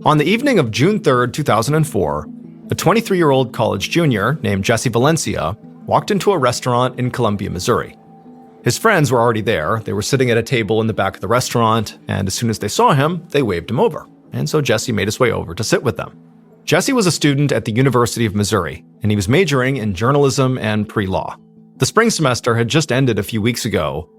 On the evening of June 3rd, 2004, a 23-year-old college junior named Jesse Valencia walked into a restaurant in Columbia, Missouri. His friends were already there. They were sitting at a table in the back of the restaurant, and as soon as they saw him, they waved him over. And so Jesse made his way over to sit with them. Jesse was a student at the University of Missouri, and he was majoring in journalism and pre-law. The spring semester had just ended a few weeks ago,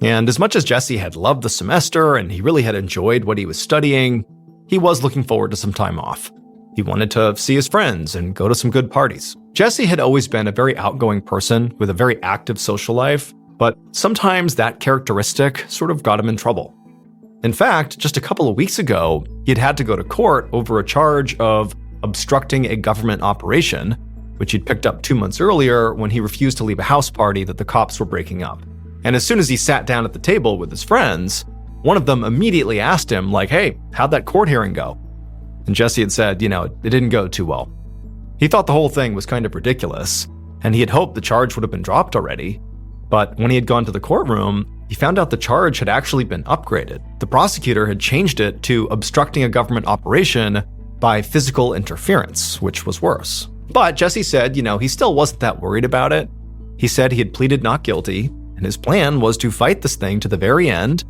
and as much as Jesse had loved the semester and he really had enjoyed what he was studying, he was looking forward to some time off. He wanted to see his friends and go to some good parties. Jesse had always been a very outgoing person with a very active social life, but sometimes that characteristic sort of got him in trouble. In fact, just a couple of weeks ago, he had to go to court over a charge of obstructing a government operation, which he'd picked up 2 months earlier when he refused to leave a house party that the cops were breaking up. And as soon as he sat down at the table with his friends, one of them immediately asked him, like, "Hey, how'd that court hearing go?" And Jesse had said, it didn't go too well. He thought the whole thing was kind of ridiculous, and he had hoped the charge would have been dropped already. But when he had gone to the courtroom, he found out the charge had actually been upgraded. The prosecutor had changed it to obstructing a government operation by physical interference, which was worse. But Jesse said, he still wasn't that worried about it. He said he had pleaded not guilty, and his plan was to fight this thing to the very end,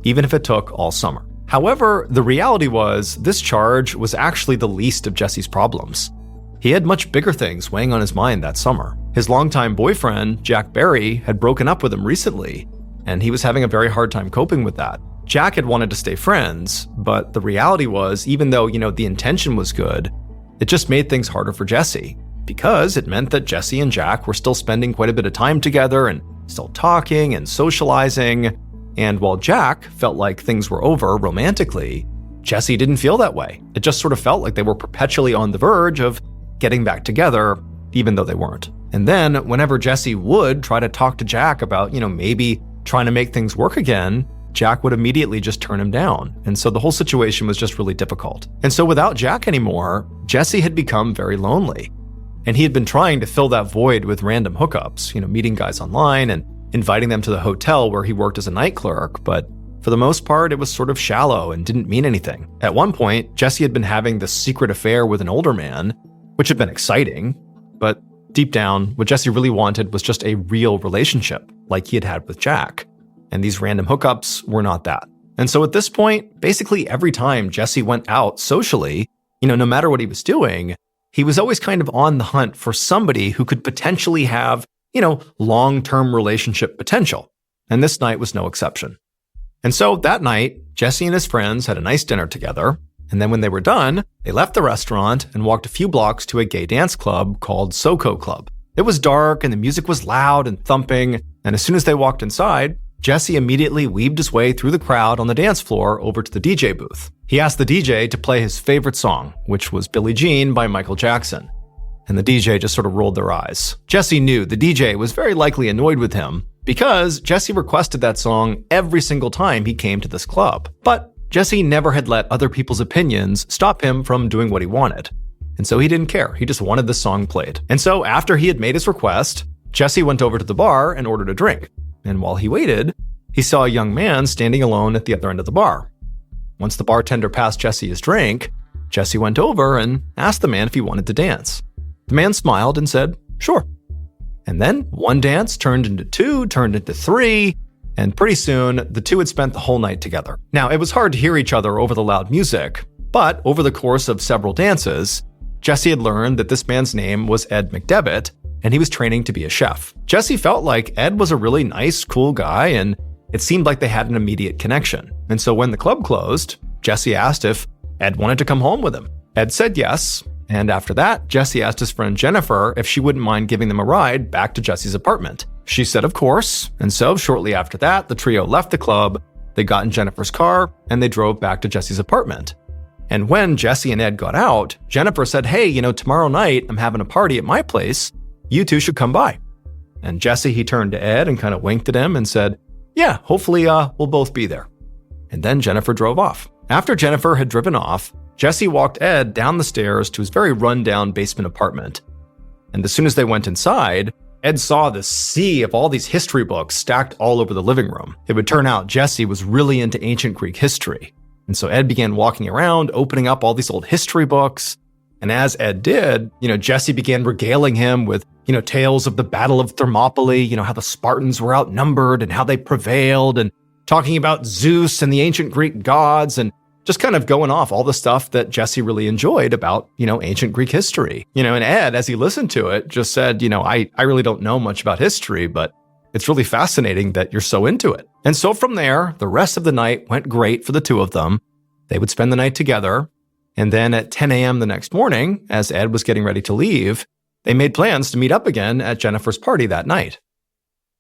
even if it took all summer. However, the reality was this charge was actually the least of Jesse's problems. He had much bigger things weighing on his mind that summer. His longtime boyfriend, Jack Barry, had broken up with him recently, and he was having a very hard time coping with that. Jack had wanted to stay friends, but the reality was, even though, the intention was good, it just made things harder for Jesse, because it meant that Jesse and Jack were still spending quite a bit of time together and still talking and socializing. And while Jack felt like things were over romantically, Jesse didn't feel that way. It just sort of felt like they were perpetually on the verge of getting back together, even though they weren't. And then whenever Jesse would try to talk to Jack about, maybe trying to make things work again, Jack would immediately just turn him down. And so the whole situation was just really difficult. And so without Jack anymore, Jesse had become very lonely. And he had been trying to fill that void with random hookups, meeting guys online and inviting them to the hotel where he worked as a night clerk. But for the most part, it was sort of shallow and didn't mean anything. At one point, Jesse had been having this secret affair with an older man, which had been exciting. But deep down, what Jesse really wanted was just a real relationship like he had had with Jack. And these random hookups were not that. And so at this point, basically every time Jesse went out socially, no matter what he was doing, he was always kind of on the hunt for somebody who could potentially have, long-term relationship potential. And this night was no exception. And so that night, Jesse and his friends had a nice dinner together. And then when they were done, they left the restaurant and walked a few blocks to a gay dance club called SoCo Club. It was dark and the music was loud and thumping. And as soon as they walked inside, Jesse immediately weaved his way through the crowd on the dance floor over to the DJ booth. He asked the DJ to play his favorite song, which was Billie Jean by Michael Jackson. And the DJ just sort of rolled their eyes. Jesse knew the DJ was very likely annoyed with him because Jesse requested that song every single time he came to this club. But Jesse never had let other people's opinions stop him from doing what he wanted. And so he didn't care. He just wanted the song played. And so after he had made his request, Jesse went over to the bar and ordered a drink. And while he waited, he saw a young man standing alone at the other end of the bar. Once the bartender passed Jesse his drink, Jesse went over and asked the man if he wanted to dance. The man smiled and said, "Sure." And then one dance turned into two, turned into three, and pretty soon the two had spent the whole night together. Now, it was hard to hear each other over the loud music, but over the course of several dances, Jesse had learned that this man's name was Ed McDevitt, and he was training to be a chef. Jesse felt like Ed was a really nice, cool guy, and it seemed like they had an immediate connection. And so when the club closed, Jesse asked if Ed wanted to come home with him. Ed said yes, and after that, Jesse asked his friend Jennifer if she wouldn't mind giving them a ride back to Jesse's apartment. She said of course, and so shortly after that, the trio left the club, they got in Jennifer's car, and they drove back to Jesse's apartment. And when Jesse and Ed got out, Jennifer said, "Hey, tomorrow night I'm having a party at my place. You two should come by." And Jesse, he turned to Ed and kind of winked at him and said, "Yeah, hopefully we'll both be there." And then Jennifer drove off. After Jennifer had driven off, Jesse walked Ed down the stairs to his very run-down basement apartment. And as soon as they went inside, Ed saw this sea of all these history books stacked all over the living room. It would turn out Jesse was really into ancient Greek history. And so Ed began walking around, opening up all these old history books. And as Ed did, Jesse began regaling him with, tales of the Battle of Thermopylae, how the Spartans were outnumbered and how they prevailed, and talking about Zeus and the ancient Greek gods, and just kind of going off all the stuff that Jesse really enjoyed about, ancient Greek history. And Ed, as he listened to it, just said, I really don't know much about history, but it's really fascinating that you're so into it. And so from there, the rest of the night went great for the two of them. They would spend the night together. And then at 10 a.m. the next morning, as Ed was getting ready to leave, they made plans to meet up again at Jennifer's party that night.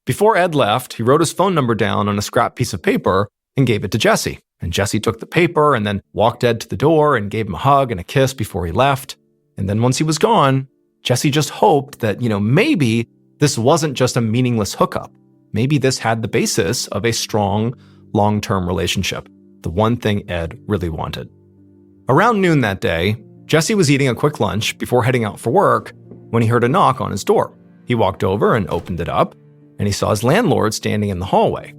Before Ed left, he wrote his phone number down on a scrap piece of paper and gave it to Jesse. And Jesse took the paper and then walked Ed to the door and gave him a hug and a kiss before he left. And then once he was gone, Jesse just hoped that, maybe this wasn't just a meaningless hookup. Maybe this had the basis of a strong, long-term relationship, the one thing Ed really wanted. Around noon that day, Jesse was eating a quick lunch before heading out for work when he heard a knock on his door. He walked over and opened it up, and he saw his landlord standing in the hallway.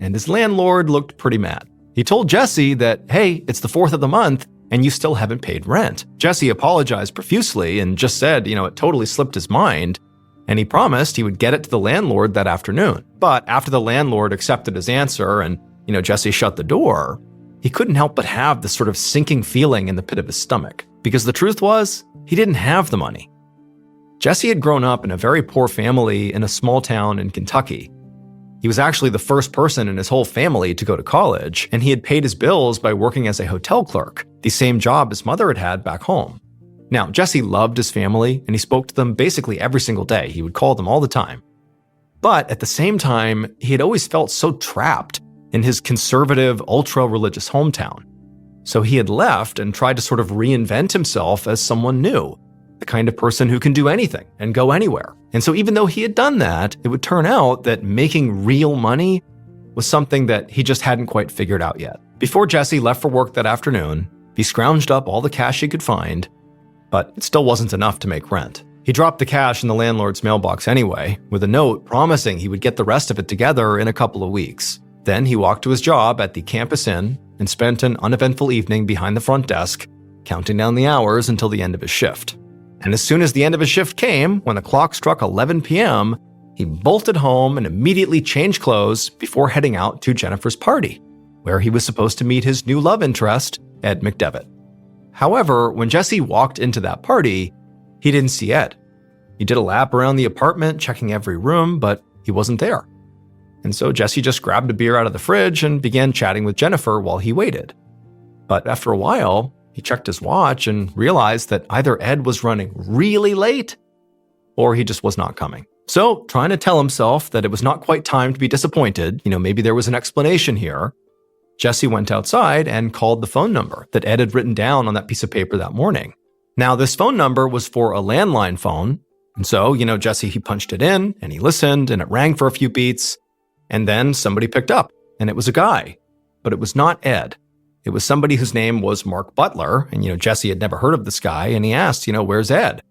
And his landlord looked pretty mad. He told Jesse that, hey, it's the 4th of the month, and you still haven't paid rent. Jesse apologized profusely and just said, it totally slipped his mind, and he promised he would get it to the landlord that afternoon. But after the landlord accepted his answer and, Jesse shut the door, he couldn't help but have this sort of sinking feeling in the pit of his stomach, because the truth was, he didn't have the money. Jesse had grown up in a very poor family in a small town in Kentucky. He was actually the first person in his whole family to go to college, and he had paid his bills by working as a hotel clerk, the same job his mother had had back home. Now, Jesse loved his family, and he spoke to them basically every single day. He would call them all the time. But at the same time, he had always felt so trapped in his conservative, ultra-religious hometown. So he had left and tried to sort of reinvent himself as someone new, the kind of person who can do anything and go anywhere. And so even though he had done that, it would turn out that making real money was something that he just hadn't quite figured out yet. Before Jesse left for work that afternoon, he scrounged up all the cash he could find, but it still wasn't enough to make rent. He dropped the cash in the landlord's mailbox anyway, with a note promising he would get the rest of it together in a couple of weeks. Then he walked to his job at the campus inn and spent an uneventful evening behind the front desk, counting down the hours until the end of his shift. And as soon as the end of his shift came, when the clock struck 11 p.m., he bolted home and immediately changed clothes before heading out to Jennifer's party, where he was supposed to meet his new love interest, Ed McDevitt. However, when Jesse walked into that party, he didn't see Ed. He did a lap around the apartment, checking every room, but he wasn't there. And so Jesse just grabbed a beer out of the fridge and began chatting with Jennifer while he waited. But after a while, he checked his watch and realized that either Ed was running really late or he just was not coming. So, trying to tell himself that it was not quite time to be disappointed, maybe there was an explanation here, Jesse went outside and called the phone number that Ed had written down on that piece of paper that morning. Now, this phone number was for a landline phone. And so, Jesse, he punched it in and he listened and it rang for a few beats. And then somebody picked up, and it was a guy, but it was not Ed. It was somebody whose name was Mark Butler, and Jesse had never heard of this guy, and he asked, where's Ed?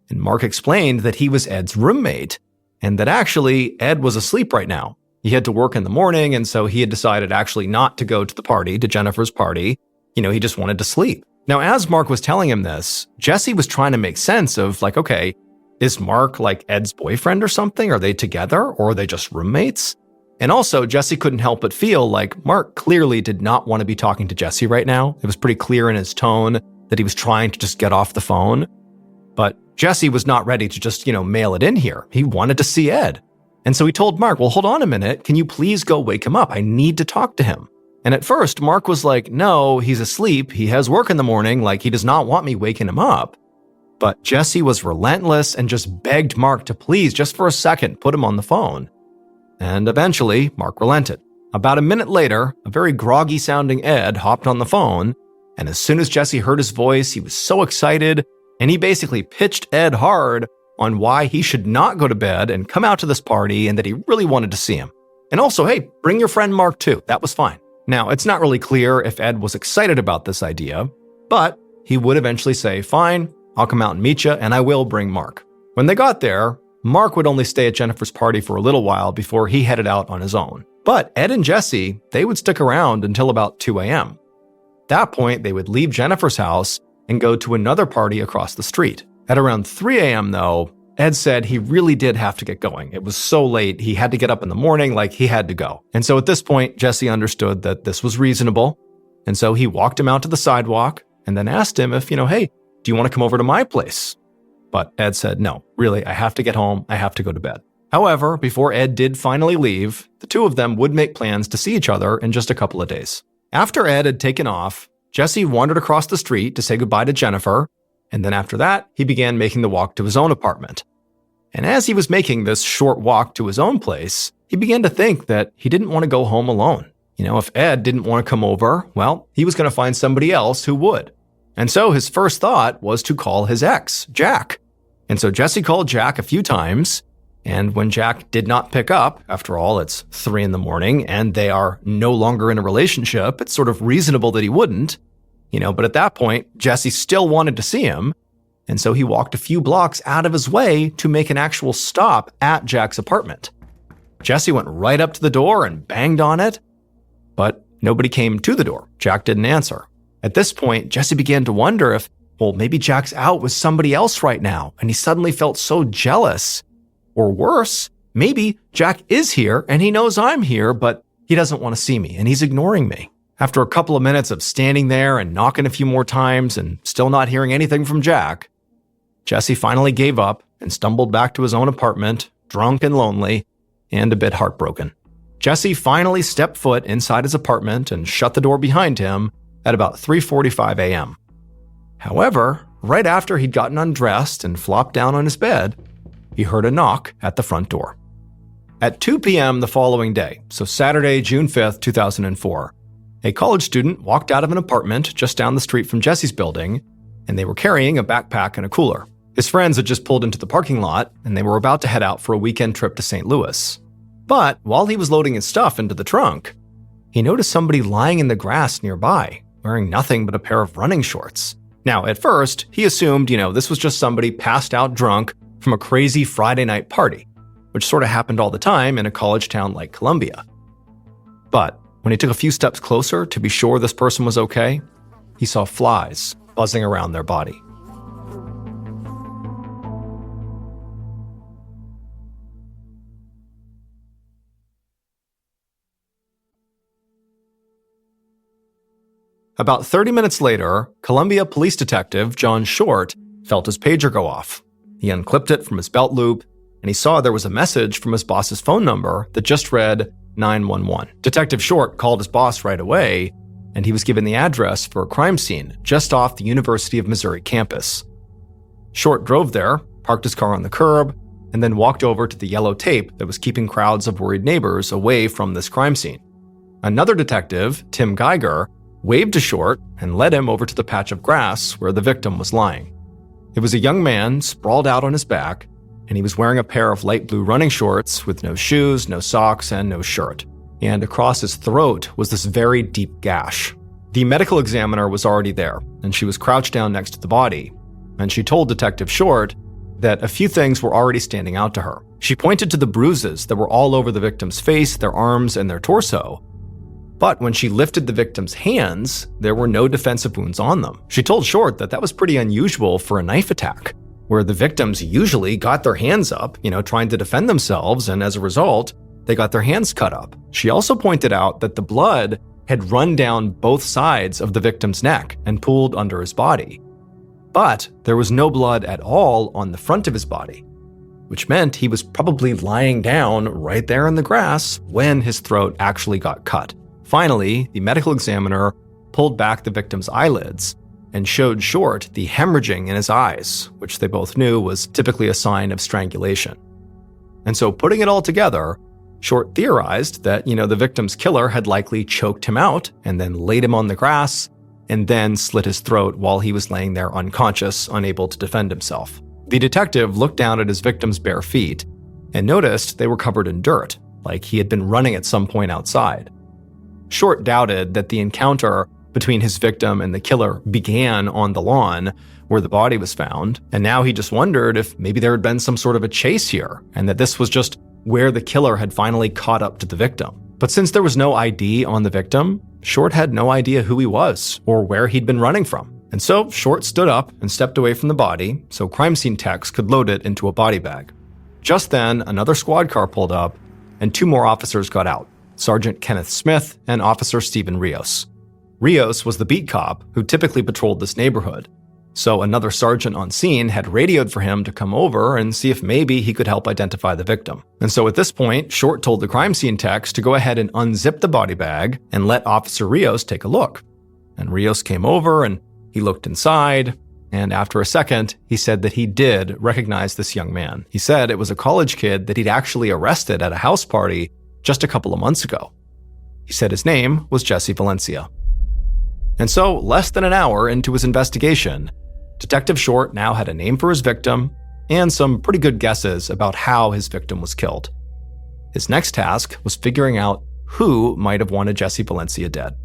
And Mark explained that he was Ed's roommate, and that actually Ed was asleep right now. He had to work in the morning, and so he had decided actually not to go to the party, to Jennifer's party. He just wanted to sleep. Now, as Mark was telling him this, Jesse was trying to make sense of okay, is Mark like Ed's boyfriend or something? Are they together, or are they just roommates? And also, Jesse couldn't help but feel like Mark clearly did not want to be talking to Jesse right now. It was pretty clear in his tone that he was trying to just get off the phone. But Jesse was not ready to just, mail it in here. He wanted to see Ed. And so he told Mark, well, hold on a minute. Can you please go wake him up? I need to talk to him. And at first, Mark was like, no, he's asleep. He has work in the morning. He does not want me waking him up. But Jesse was relentless and just begged Mark to please, just for a second, put him on the phone. And eventually, Mark relented. About a minute later, a very groggy-sounding Ed hopped on the phone, and as soon as Jesse heard his voice, he was so excited, and he basically pitched Ed hard on why he should not go to bed and come out to this party and that he really wanted to see him. And also, hey, bring your friend Mark too. That was fine. Now, it's not really clear if Ed was excited about this idea, but he would eventually say, fine, I'll come out and meet you, and I will bring Mark. When they got there, Mark would only stay at Jennifer's party for a little while before he headed out on his own. But Ed and Jesse, they would stick around until about 2 a.m. At that point, they would leave Jennifer's house and go to another party across the street. At around 3 a.m. though, Ed said he really did have to get going. It was so late, he had to get up in the morning, like he had to go. And so at this point, Jesse understood that this was reasonable. And so he walked him out to the sidewalk and then asked him if, hey, do you want to come over to my place? But Ed said, no, really, I have to get home. I have to go to bed. However, before Ed did finally leave, the two of them would make plans to see each other in just a couple of days. After Ed had taken off, Jesse wandered across the street to say goodbye to Jennifer. And then after that, he began making the walk to his own apartment. And as he was making this short walk to his own place, he began to think that he didn't want to go home alone. If Ed didn't want to come over, well, he was going to find somebody else who would. And so his first thought was to call his ex, Jack. And so Jesse called Jack a few times, and when Jack did not pick up, after all, it's 3 a.m, and they are no longer in a relationship, it's sort of reasonable that he wouldn't. But at that point, Jesse still wanted to see him, and so he walked a few blocks out of his way to make an actual stop at Jack's apartment. Jesse went right up to the door and banged on it, but nobody came to the door. Jack didn't answer. At this point, Jesse began to wonder if, maybe Jack's out with somebody else right now, and he suddenly felt so jealous. Or worse, maybe Jack is here and he knows I'm here, but he doesn't want to see me and he's ignoring me. After a couple of minutes of standing there and knocking a few more times and still not hearing anything from Jack, Jesse finally gave up and stumbled back to his own apartment, drunk and lonely, and a bit heartbroken. Jesse finally stepped foot inside his apartment and shut the door behind him at about 3:45 a.m. However, right after he'd gotten undressed and flopped down on his bed, he heard a knock at the front door. At 2 p.m. the following day, so Saturday, June 5th, 2004, a college student walked out of an apartment just down the street from Jesse's building, and they were carrying a backpack and a cooler. His friends had just pulled into the parking lot, and they were about to head out for a weekend trip to St. Louis. But while he was loading his stuff into the trunk, he noticed somebody lying in the grass nearby, wearing nothing but a pair of running shorts. Now, at first, he assumed, this was just somebody passed out drunk from a crazy Friday night party, which sort of happened all the time in a college town like Columbia. But when he took a few steps closer to be sure this person was okay, he saw flies buzzing around their body. About 30 minutes later, Columbia police detective John Short felt his pager go off. He unclipped it from his belt loop, and he saw there was a message from his boss's phone number that just read 911. Detective Short called his boss right away, and he was given the address for a crime scene just off the University of Missouri campus. Short drove there, parked his car on the curb, and then walked over to the yellow tape that was keeping crowds of worried neighbors away from this crime scene. Another detective, Tim Geiger, waved to Short and led him over to the patch of grass where the victim was lying. It was a young man sprawled out on his back, and he was wearing a pair of light blue running shorts with no shoes, no socks, and no shirt. And across his throat was this very deep gash. The medical examiner was already there, and she was crouched down next to the body, and she told Detective Short that a few things were already standing out to her. She pointed to the bruises that were all over the victim's face, their arms, and their torso. But when she lifted the victim's hands, there were no defensive wounds on them. She told Short that that was pretty unusual for a knife attack, where the victims usually got their hands up, trying to defend themselves, and as a result, they got their hands cut up. She also pointed out that the blood had run down both sides of the victim's neck and pooled under his body. But there was no blood at all on the front of his body, which meant he was probably lying down right there in the grass when his throat actually got cut. Finally, the medical examiner pulled back the victim's eyelids and showed Short the hemorrhaging in his eyes, which they both knew was typically a sign of strangulation. And so putting it all together, Short theorized that, the victim's killer had likely choked him out and then laid him on the grass and then slit his throat while he was laying there unconscious, unable to defend himself. The detective looked down at his victim's bare feet and noticed they were covered in dirt, like he had been running at some point outside. Short doubted that the encounter between his victim and the killer began on the lawn where the body was found, and now he just wondered if maybe there had been some sort of a chase here, and that this was just where the killer had finally caught up to the victim. But since there was no ID on the victim, Short had no idea who he was or where he'd been running from. And so Short stood up and stepped away from the body so crime scene techs could load it into a body bag. Just then, another squad car pulled up and 2 more officers got out, Sergeant Kenneth Smith and Officer Stephen Rios. Rios was the beat cop who typically patrolled this neighborhood. So another sergeant on scene had radioed for him to come over and see if maybe he could help identify the victim. And so at this point, Short told the crime scene techs to go ahead and unzip the body bag and let Officer Rios take a look. And Rios came over and he looked inside, and after a second, he said that he did recognize this young man. He said it was a college kid that he'd actually arrested at a house party just a couple of months ago. He said his name was Jesse Valencia. And so, less than an hour into his investigation, Detective Short now had a name for his victim and some pretty good guesses about how his victim was killed. His next task was figuring out who might have wanted Jesse Valencia dead.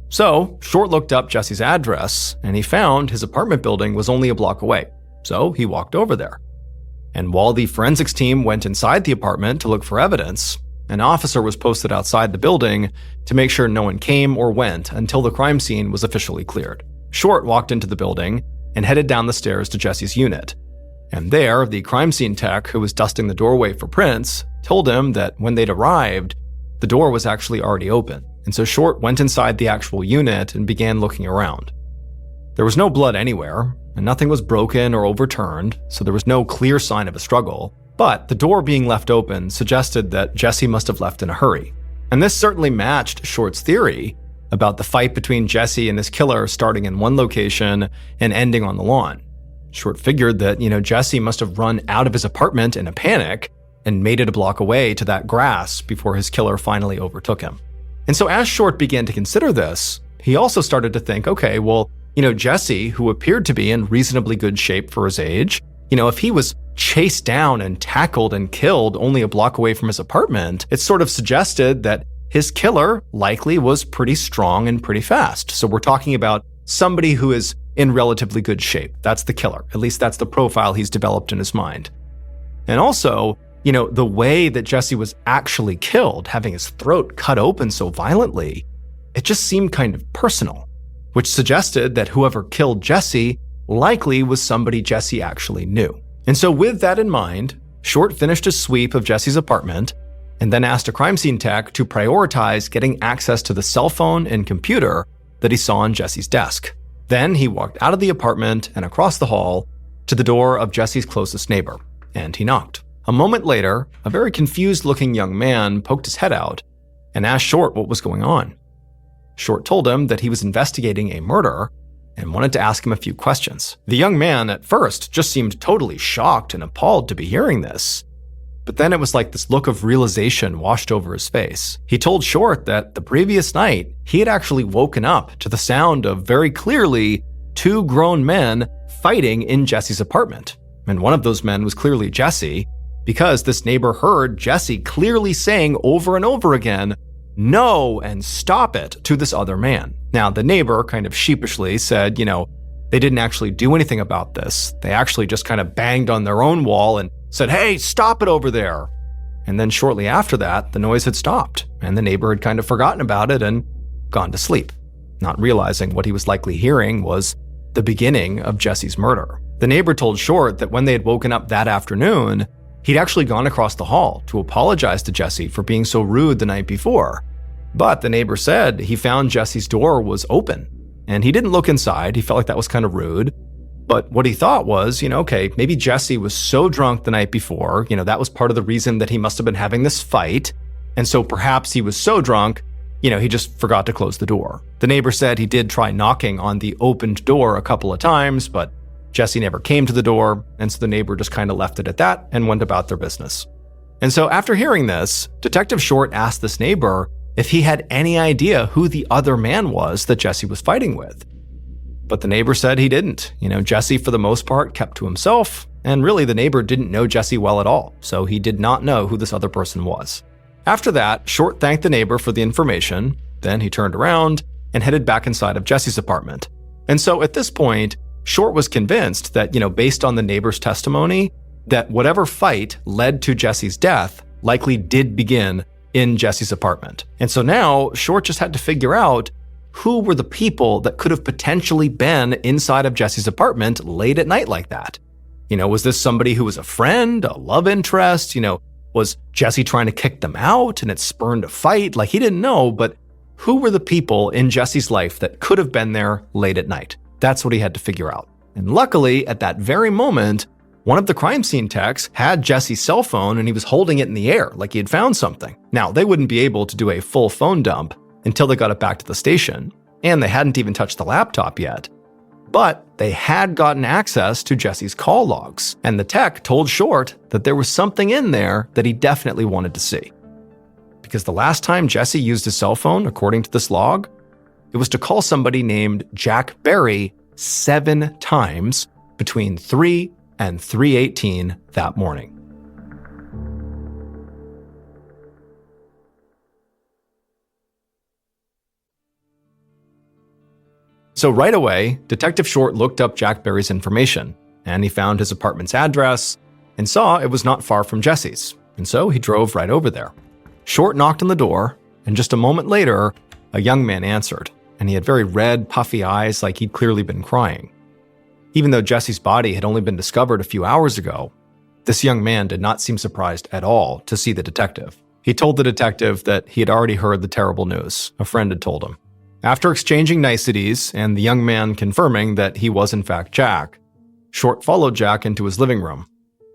So, Short looked up Jesse's address, and he found his apartment building was only a block away, so he walked over there. And while the forensics team went inside the apartment to look for evidence, an officer was posted outside the building to make sure no one came or went until the crime scene was officially cleared. Short walked into the building and headed down the stairs to Jesse's unit. And there, the crime scene tech who was dusting the doorway for prints told him that when they'd arrived, the door was actually already open. And so Short went inside the actual unit and began looking around. There was no blood anywhere, and nothing was broken or overturned, so there was no clear sign of a struggle. But the door being left open suggested that Jesse must have left in a hurry. And this certainly matched Short's theory about the fight between Jesse and this killer starting in one location and ending on the lawn. Short figured that, Jesse must have run out of his apartment in a panic and made it a block away to that grass before his killer finally overtook him. And so as Short began to consider this, he also started to think, okay, well, Jesse, who appeared to be in reasonably good shape for his age, if he was chased down and tackled and killed only a block away from his apartment, it sort of suggested that his killer likely was pretty strong and pretty fast. So we're talking about somebody who is in relatively good shape. That's the killer. At least that's the profile he's developed in his mind. And also, the way that Jesse was actually killed, having his throat cut open so violently, it just seemed kind of personal, which suggested that whoever killed Jesse likely was somebody Jesse actually knew. And so with that in mind, Short finished his sweep of Jesse's apartment and then asked a crime scene tech to prioritize getting access to the cell phone and computer that he saw on Jesse's desk. Then he walked out of the apartment and across the hall to the door of Jesse's closest neighbor, and he knocked. A moment later, a very confused-looking young man poked his head out and asked Short what was going on. Short told him that he was investigating a murder and wanted to ask him a few questions. The young man at first just seemed totally shocked and appalled to be hearing this. But then it was like this look of realization washed over his face. He told Short that the previous night, he had actually woken up to the sound of very clearly 2 grown men fighting in Jesse's apartment. And one of those men was clearly Jesse, because this neighbor heard Jesse clearly saying over and over again, "No," and "Stop it," to this other man. Now, the neighbor kind of sheepishly said, they didn't actually do anything about this. They actually just kind of banged on their own wall and said, "Hey, stop it over there." And then shortly after that, the noise had stopped, and the neighbor had kind of forgotten about it and gone to sleep, not realizing what he was likely hearing was the beginning of Jesse's murder. The neighbor told Short that when they had woken up that afternoon, he'd actually gone across the hall to apologize to Jesse for being so rude the night before. But the neighbor said he found Jesse's door was open, and he didn't look inside. He felt like that was kind of rude. But what he thought was, okay, maybe Jesse was so drunk the night before, that was part of the reason that he must have been having this fight. And so perhaps he was so drunk, he just forgot to close the door. The neighbor said he did try knocking on the opened door a couple of times, but Jesse never came to the door, and so the neighbor just kind of left it at that and went about their business. And so after hearing this, Detective Short asked this neighbor if he had any idea who the other man was that Jesse was fighting with. But the neighbor said he didn't. Jesse, for the most part, kept to himself, and really the neighbor didn't know Jesse well at all, so he did not know who this other person was. After that, Short thanked the neighbor for the information, then he turned around and headed back inside of Jesse's apartment. And so at this point, Short was convinced that, based on the neighbor's testimony, that whatever fight led to Jesse's death likely did begin in Jesse's apartment. And so now Short just had to figure out who were the people that could have potentially been inside of Jesse's apartment late at night like that. Was this somebody who was a friend, a love interest? Was Jesse trying to kick them out and it spurned a fight? He didn't know, but who were the people in Jesse's life that could have been there late at night? That's what he had to figure out. And luckily, at that very moment, one of the crime scene techs had Jesse's cell phone and he was holding it in the air like he had found something. Now, they wouldn't be able to do a full phone dump until they got it back to the station, and they hadn't even touched the laptop yet. But they had gotten access to Jesse's call logs, and the tech told Short that there was something in there that he definitely wanted to see. Because the last time Jesse used his cell phone, according to this log, it was to call somebody named Jack Berry 7 times between 3 and 3:18 that morning. So right away, Detective Short looked up Jack Berry's information, and he found his apartment's address and saw it was not far from Jesse's, and so he drove right over there. Short knocked on the door, and just a moment later, a young man answered, and he had very red, puffy eyes like he'd clearly been crying. Even though Jesse's body had only been discovered a few hours ago, this young man did not seem surprised at all to see the detective. He told the detective that he had already heard the terrible news a friend had told him. After exchanging niceties and the young man confirming that he was in fact Jack, Short followed Jack into his living room.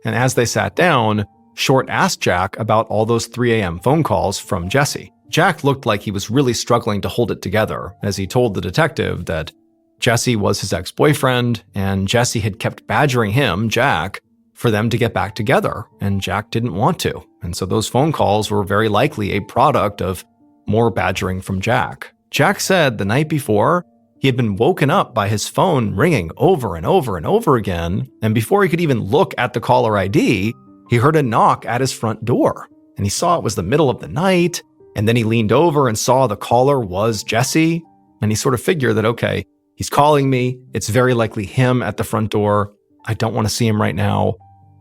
And as they sat down, Short asked Jack about all those 3 a.m. phone calls from Jesse. Jack looked like he was really struggling to hold it together as he told the detective that Jesse was his ex-boyfriend, and Jesse had kept badgering him, Jack, for them to get back together, and Jack didn't want to. And so those phone calls were very likely a product of more badgering from Jack. Jack said the night before, he had been woken up by his phone ringing over and over and over again, and before he could even look at the caller ID, he heard a knock at his front door, and he saw it was the middle of the night, and then he leaned over and saw the caller was Jesse, and he sort of figured that, okay, he's calling me. It's very likely him at the front door. I don't want to see him right now.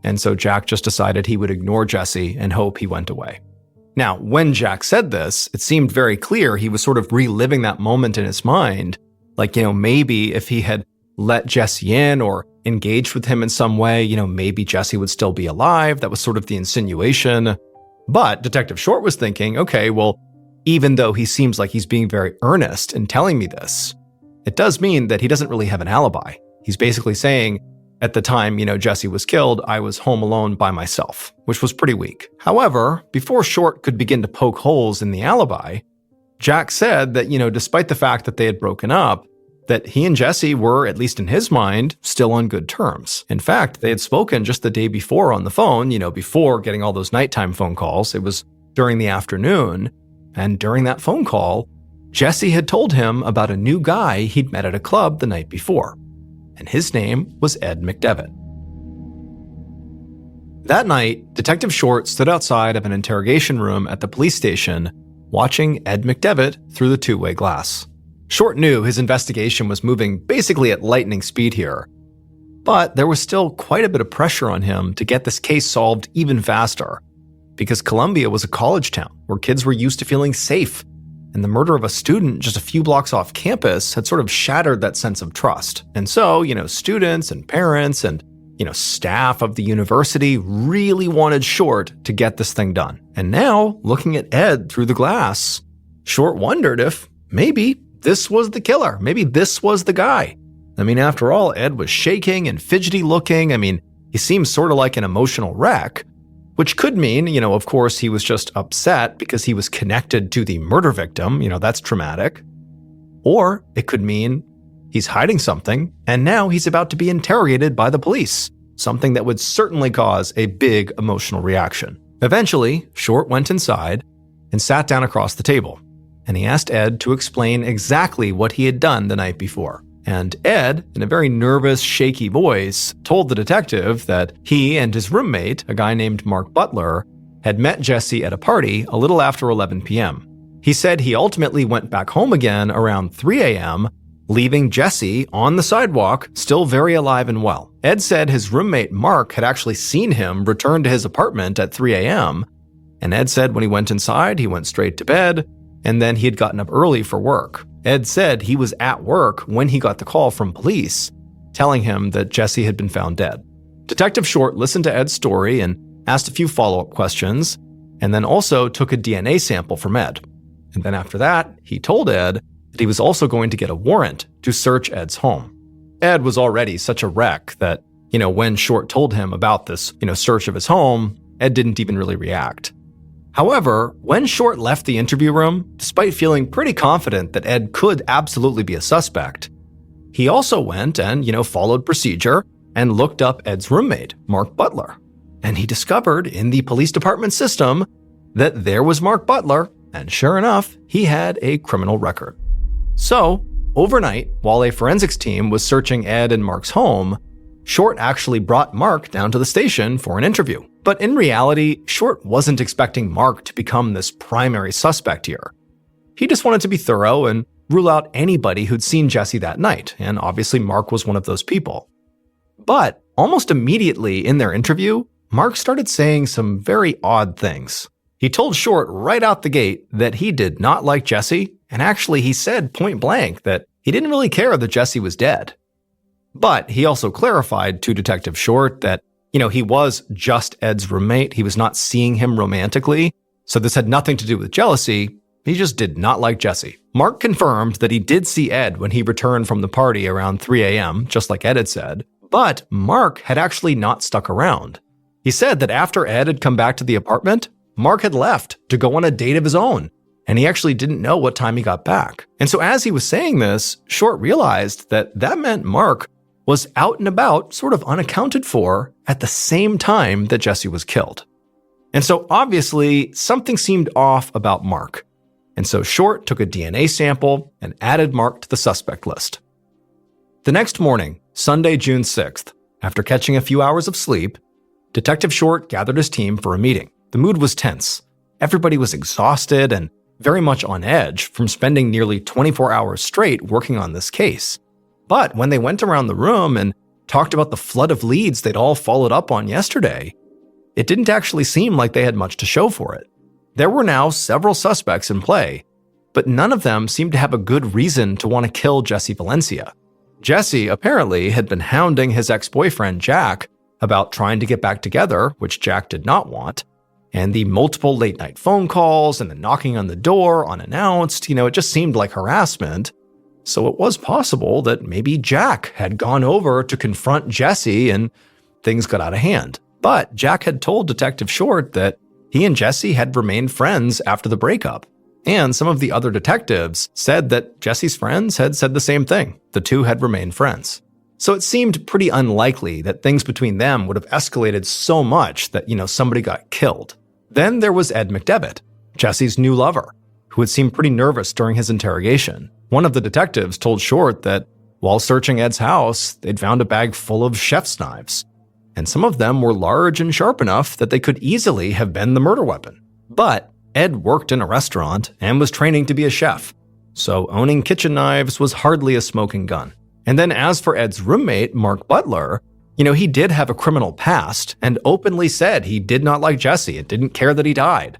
And so Jack just decided he would ignore Jesse and hope he went away. Now, when Jack said this, it seemed very clear he was sort of reliving that moment in his mind. Maybe if he had let Jesse in or engaged with him in some way, maybe Jesse would still be alive. That was sort of the insinuation. But Detective Short was thinking, okay, well, even though he seems like he's being very earnest in telling me this, it does mean that he doesn't really have an alibi. He's basically saying, at the time, Jesse was killed, I was home alone by myself, which was pretty weak. However, before Short could begin to poke holes in the alibi, Jack said that, despite the fact that they had broken up, that he and Jesse were, at least in his mind, still on good terms. In fact, they had spoken just the day before on the phone, before getting all those nighttime phone calls. It was during the afternoon, and during that phone call, Jesse had told him about a new guy he'd met at a club the night before, and his name was Ed McDevitt. That night, Detective Short stood outside of an interrogation room at the police station, watching Ed McDevitt through the two-way glass. Short knew his investigation was moving basically at lightning speed here, but there was still quite a bit of pressure on him to get this case solved even faster, because Columbia was a college town where kids were used to feeling safe, and the murder of a student just a few blocks off campus had sort of shattered that sense of trust. And so, students and parents and, staff of the university really wanted Short to get this thing done. And now, looking at Ed through the glass, Short wondered if maybe this was the killer. Maybe this was the guy. After all, Ed was shaking and fidgety looking. He seemed sort of like an emotional wreck, which could mean, of course, he was just upset because he was connected to the murder victim. That's traumatic. Or it could mean he's hiding something, and now he's about to be interrogated by the police, something that would certainly cause a big emotional reaction. Eventually, Short went inside and sat down across the table, and he asked Ed to explain exactly what he had done the night before. And Ed, in a very nervous, shaky voice, told the detective that he and his roommate, a guy named Mark Butler, had met Jesse at a party a little after 11 p.m. He said he ultimately went back home again around 3 a.m., leaving Jesse on the sidewalk, still very alive and well. Ed said his roommate Mark had actually seen him return to his apartment at 3 a.m., And Ed said when he went inside, he went straight to bed, and then he had gotten up early for work. Ed said he was at work when he got the call from police, telling him that Jesse had been found dead. Detective Short listened to Ed's story and asked a few follow-up questions, and then also took a DNA sample from Ed. And then after that, he told Ed that he was also going to get a warrant to search Ed's home. Ed was already such a wreck that, when Short told him about this, search of his home, Ed didn't even really react. However, when Short left the interview room, despite feeling pretty confident that Ed could absolutely be a suspect, he also went and, followed procedure and looked up Ed's roommate, Mark Butler. And he discovered in the police department system that there was Mark Butler, and sure enough, he had a criminal record. So, overnight, while a forensics team was searching Ed and Mark's home, Short actually brought Mark down to the station for an interview. But in reality, Short wasn't expecting Mark to become this primary suspect here. He just wanted to be thorough and rule out anybody who'd seen Jesse that night, and obviously Mark was one of those people. But almost immediately in their interview, Mark started saying some very odd things. He told Short right out the gate that he did not like Jesse, and actually he said point blank that he didn't really care that Jesse was dead. But he also clarified to Detective Short that, he was just Ed's roommate. He was not seeing him romantically, so this had nothing to do with jealousy. He just did not like Jesse. Mark confirmed that he did see Ed when he returned from the party around 3 a.m., just like Ed had said, but Mark had actually not stuck around. He said that after Ed had come back to the apartment, Mark had left to go on a date of his own, and he actually didn't know what time he got back. And so as he was saying this, Short realized that meant Mark was out and about, sort of unaccounted for, at the same time that Jesse was killed. And so obviously, something seemed off about Mark. And so Short took a DNA sample and added Mark to the suspect list. The next morning, Sunday, June 6th, after catching a few hours of sleep, Detective Short gathered his team for a meeting. The mood was tense. Everybody was exhausted and very much on edge from spending nearly 24 hours straight working on this case. But when they went around the room and talked about the flood of leads they'd all followed up on yesterday, it didn't actually seem like they had much to show for it. There were now several suspects in play, but none of them seemed to have a good reason to want to kill Jesse Valencia. Jesse apparently had been hounding his ex-boyfriend Jack about trying to get back together, which Jack did not want, and the multiple late-night phone calls and the knocking on the door unannounced, it just seemed like harassment. So it was possible that maybe Jack had gone over to confront Jesse and things got out of hand. But Jack had told Detective Short that he and Jesse had remained friends after the breakup. And some of the other detectives said that Jesse's friends had said the same thing. The two had remained friends. So it seemed pretty unlikely that things between them would have escalated so much that, somebody got killed. Then there was Ed McDevitt, Jesse's new lover, who had seemed pretty nervous during his interrogation. One of the detectives told Short that while searching Ed's house, they'd found a bag full of chef's knives, and some of them were large and sharp enough that they could easily have been the murder weapon. But Ed worked in a restaurant and was training to be a chef, so owning kitchen knives was hardly a smoking gun. And then as for Ed's roommate, Mark Butler, he did have a criminal past and openly said he did not like Jesse and didn't care that he died.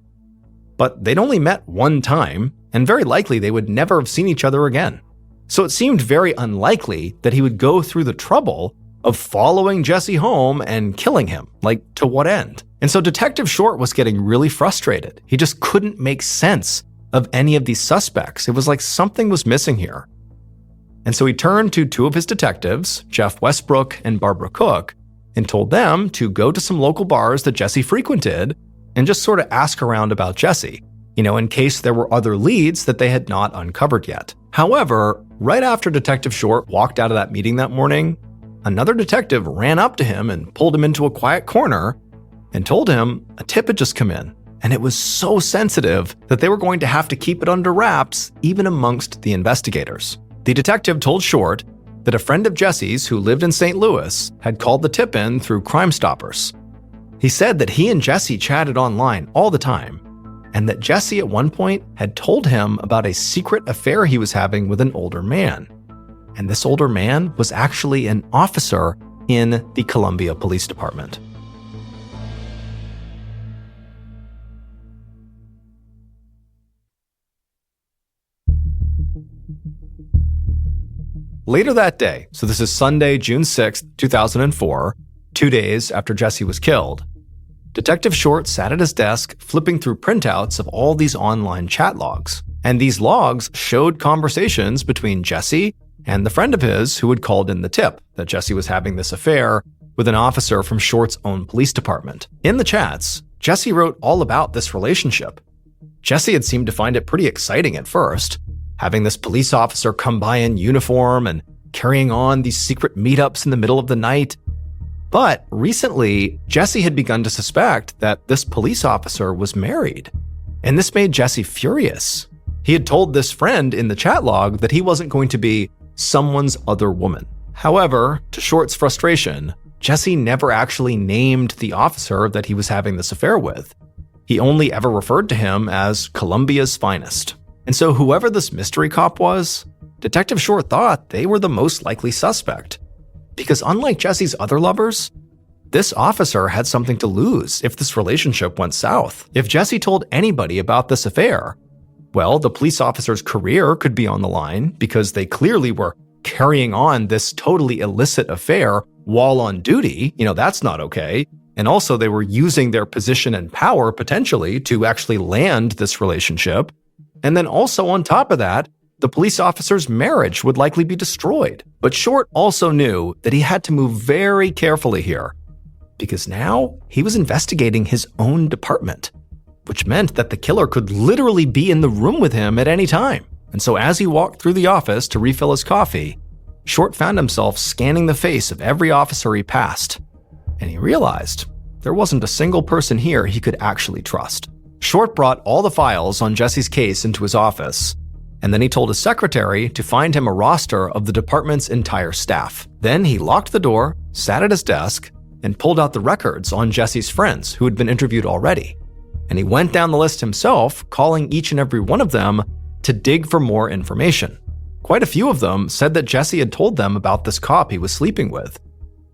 But they'd only met one time, and very likely they would never have seen each other again. So it seemed very unlikely that he would go through the trouble of following Jesse home and killing him. Like, to what end? And so Detective Short was getting really frustrated. He just couldn't make sense of any of these suspects. It was like something was missing here. And so he turned to two of his detectives, Jeff Westbrook and Barbara Cook, and told them to go to some local bars that Jesse frequented and just sort of ask around about Jesse, in case there were other leads that they had not uncovered yet. However, right after Detective Short walked out of that meeting that morning, another detective ran up to him and pulled him into a quiet corner and told him a tip had just come in, and it was so sensitive that they were going to have to keep it under wraps even amongst the investigators. The detective told Short that a friend of Jesse's who lived in St. Louis had called the tip in through Crime Stoppers. He said that he and Jesse chatted online all the time, and that Jesse at one point had told him about a secret affair he was having with an older man. And this older man was actually an officer in the Columbia Police Department. Later that day, so this is Sunday, June 6, 2004, 2 days after Jesse was killed, Detective Short sat at his desk flipping through printouts of all these online chat logs. And these logs showed conversations between Jesse and the friend of his who had called in the tip that Jesse was having this affair with an officer from Short's own police department. In the chats, Jesse wrote all about this relationship. Jesse had seemed to find it pretty exciting at first, having this police officer come by in uniform and carrying on these secret meetups in the middle of the night. But recently, Jesse had begun to suspect that this police officer was married. And this made Jesse furious. He had told this friend in the chat log that he wasn't going to be someone's other woman. However, to Short's frustration, Jesse never actually named the officer that he was having this affair with. He only ever referred to him as Columbia's finest. And so whoever this mystery cop was, Detective Short thought they were the most likely suspect. Because unlike Jesse's other lovers, this officer had something to lose if this relationship went south. If Jesse told anybody about this affair, well, the police officer's career could be on the line because they clearly were carrying on this totally illicit affair while on duty. That's not okay. And also they were using their position and power potentially to actually land this relationship. And then also on top of that, the police officer's marriage would likely be destroyed. But Short also knew that he had to move very carefully here, because now he was investigating his own department, which meant that the killer could literally be in the room with him at any time. And so as he walked through the office to refill his coffee, Short found himself scanning the face of every officer he passed, and he realized there wasn't a single person here he could actually trust. Short brought all the files on Jesse's case into his office, and then he told his secretary to find him a roster of the department's entire staff. Then he locked the door, sat at his desk, and pulled out the records on Jesse's friends who had been interviewed already. And he went down the list himself, calling each and every one of them to dig for more information. Quite a few of them said that Jesse had told them about this cop he was sleeping with.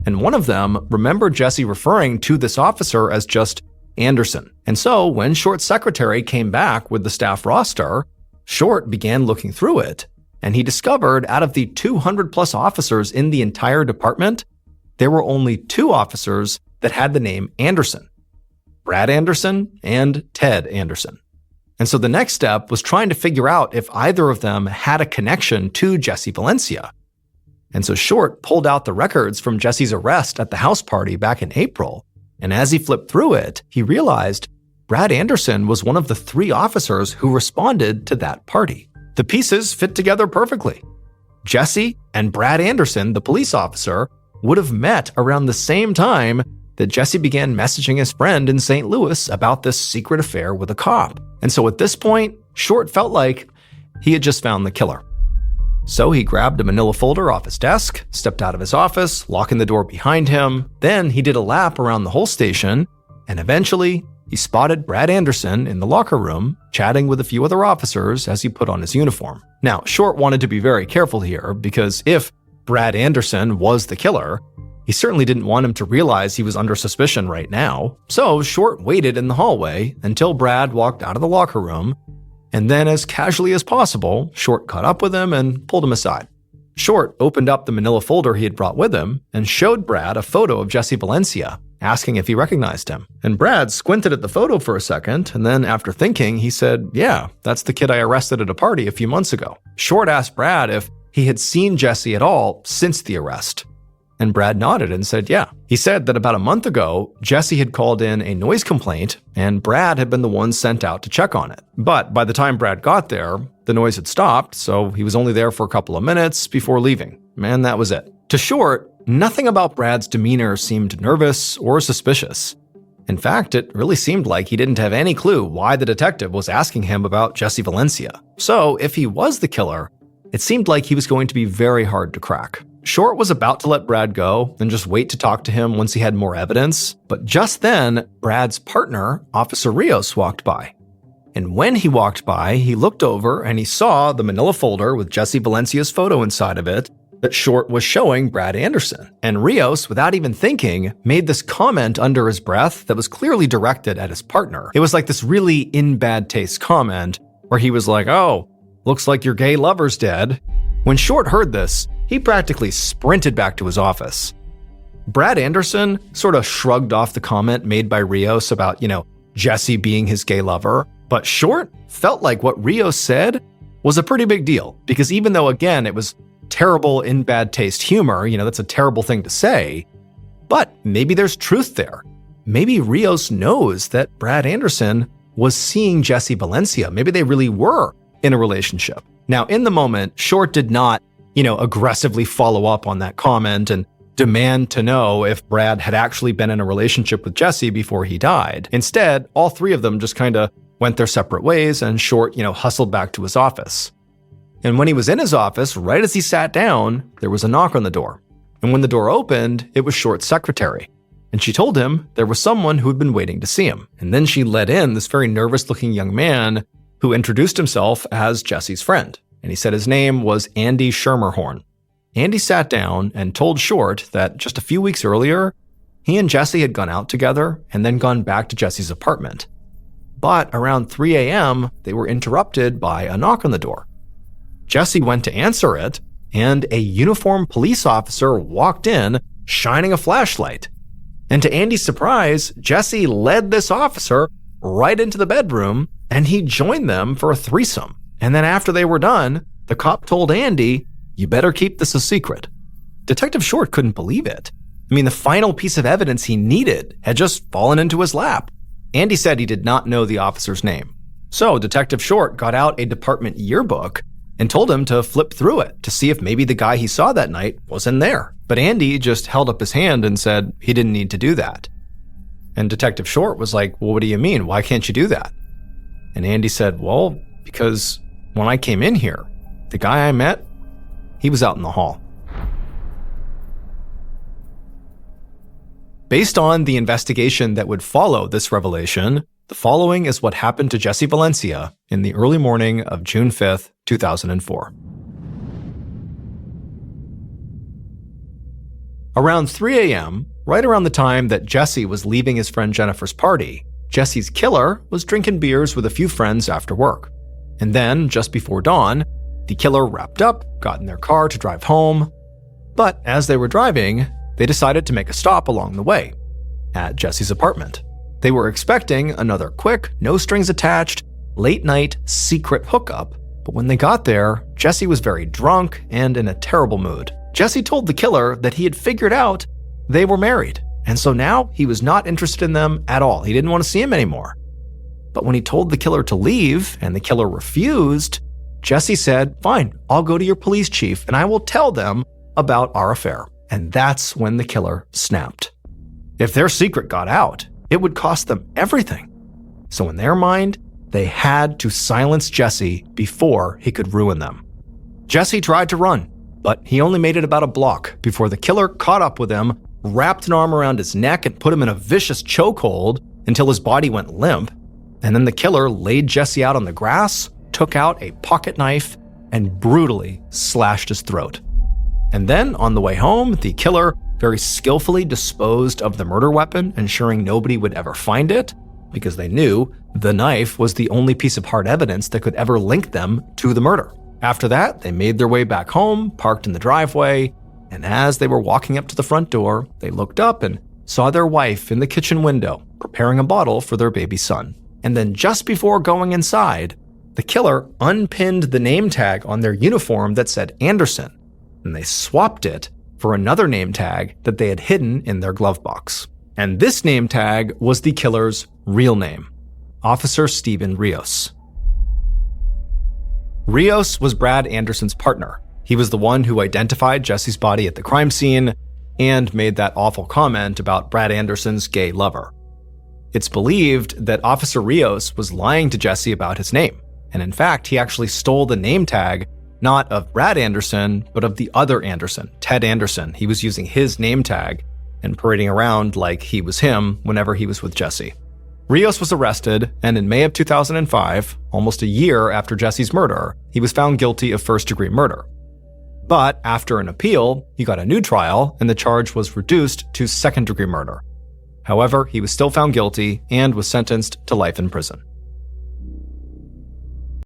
And one of them remembered Jesse referring to this officer as just Anderson. And so when Short's secretary came back with the staff roster, Short began looking through it, and he discovered out of the 200 plus officers in the entire department, there were only 2 officers that had the name Anderson: Brad Anderson and Ted Anderson. And so the next step was trying to figure out if either of them had a connection to Jesse Valencia. And so Short pulled out the records from Jesse's arrest at the house party back in April, and as he flipped through it, he realized Brad Anderson was one of the 3 officers who responded to that party. The pieces fit together perfectly. Jesse and Brad Anderson, the police officer, would have met around the same time that Jesse began messaging his friend in St. Louis about this secret affair with a cop. And so at this point, Short felt like he had just found the killer. So he grabbed a manila folder off his desk, stepped out of his office, locking the door behind him. Then he did a lap around the whole station, and eventually he spotted Brad Anderson in the locker room, chatting with a few other officers as he put on his uniform. Now, Short wanted to be very careful here, because if Brad Anderson was the killer, he certainly didn't want him to realize he was under suspicion right now. So Short waited in the hallway until Brad walked out of the locker room, and then as casually as possible, Short caught up with him and pulled him aside. Short opened up the manila folder he had brought with him and showed Brad a photo of Jesse Valencia, asking if he recognized him. And Brad squinted at the photo for a second, and then after thinking, he said, "Yeah, that's the kid I arrested at a party a few months ago." Short asked Brad if he had seen Jesse at all since the arrest. And Brad nodded and said, yeah. He said that about a month ago, Jesse had called in a noise complaint, and Brad had been the one sent out to check on it. But by the time Brad got there, the noise had stopped, so he was only there for a couple of minutes before leaving. And that was it. To Short, nothing about Brad's demeanor seemed nervous or suspicious. In fact, it really seemed like he didn't have any clue why the detective was asking him about Jesse Valencia. So if he was the killer, it seemed like he was going to be very hard to crack. Short was about to let Brad go and just wait to talk to him once he had more evidence, but just then, Brad's partner, Officer Rios, walked by. And when he walked by, he looked over and he saw the manila folder with Jesse Valencia's photo inside of it that Short was showing Brad Anderson. And Rios, without even thinking, made this comment under his breath that was clearly directed at his partner. It was like this really in bad taste comment where he was like, "Oh, looks like your gay lover's dead." When Short heard this, he practically sprinted back to his office. Brad Anderson sort of shrugged off the comment made by Rios about, Jesse being his gay lover, but Short felt like what Rios said was a pretty big deal, because even though, again, it was terrible in bad taste humor, that's a terrible thing to say, but maybe there's truth there. Maybe Rios knows that Brad Anderson was seeing Jesse Valencia. Maybe they really were in a relationship. Now, in the moment, Short did not, aggressively follow up on that comment and demand to know if Brad had actually been in a relationship with Jesse before he died. Instead, all three of them just kind of went their separate ways, and Short, hustled back to his office. And when he was in his office, right as he sat down, there was a knock on the door. And when the door opened, it was Short's secretary. And she told him there was someone who had been waiting to see him. And then she let in this very nervous-looking young man who introduced himself as Jesse's friend. And he said his name was Andy Schermerhorn. Andy sat down and told Short that just a few weeks earlier, he and Jesse had gone out together and then gone back to Jesse's apartment. But around 3 a.m., they were interrupted by a knock on the door. Jesse went to answer it, and a uniformed police officer walked in, shining a flashlight. And to Andy's surprise, Jesse led this officer right into the bedroom, and he joined them for a threesome. And then after they were done, the cop told Andy, "You better keep this a secret." Detective Short couldn't believe it. The final piece of evidence he needed had just fallen into his lap. Andy said he did not know the officer's name. So Detective Short got out a department yearbook and told him to flip through it to see if maybe the guy he saw that night was in there. But Andy just held up his hand and said he didn't need to do that. And Detective Short was like, "Well, what do you mean? Why can't you do that?" And Andy said, "Well, because when I came in here, the guy I met, he was out in the hall." Based on the investigation that would follow this revelation, the following is what happened to Jesse Valencia in the early morning of June 5th, 2004. Around 3 a.m., right around the time that Jesse was leaving his friend Jennifer's party, Jesse's killer was drinking beers with a few friends after work. And then, just before dawn, the killer wrapped up, got in their car to drive home. But as they were driving, they decided to make a stop along the way at Jesse's apartment. They were expecting another quick, no-strings-attached, late-night secret hookup, but when they got there, Jesse was very drunk and in a terrible mood. Jesse told the killer that he had figured out they were married, and so now he was not interested in them at all. He didn't want to see him anymore. But when he told the killer to leave and the killer refused, Jesse said, "Fine, I'll go to your police chief and I will tell them about our affair." And that's when the killer snapped. If their secret got out, it would cost them everything. So in their mind, they had to silence Jesse before he could ruin them. Jesse tried to run, but he only made it about a block before the killer caught up with him, wrapped an arm around his neck and put him in a vicious chokehold until his body went limp. And then the killer laid Jesse out on the grass, took out a pocket knife, and brutally slashed his throat. And then, on the way home, the killer very skillfully disposed of the murder weapon, ensuring nobody would ever find it, because they knew the knife was the only piece of hard evidence that could ever link them to the murder. After that, they made their way back home, parked in the driveway, and as they were walking up to the front door, they looked up and saw their wife in the kitchen window, preparing a bottle for their baby son. And then just before going inside, the killer unpinned the name tag on their uniform that said Anderson, and they swapped it for another name tag that they had hidden in their glove box. And this name tag was the killer's real name, Officer Steven Rios. Rios was Brad Anderson's partner. He was the one who identified Jesse's body at the crime scene and made that awful comment about Brad Anderson's gay lover. It's believed that Officer Rios was lying to Jesse about his name, and in fact, he actually stole the name tag not of Brad Anderson, but of the other Anderson, Ted Anderson. He was using his name tag and parading around like he was him whenever he was with Jesse. Rios was arrested, and in May of 2005, almost a year after Jesse's murder, he was found guilty of first-degree murder. But after an appeal, he got a new trial, and the charge was reduced to second-degree murder. However, he was still found guilty and was sentenced to life in prison.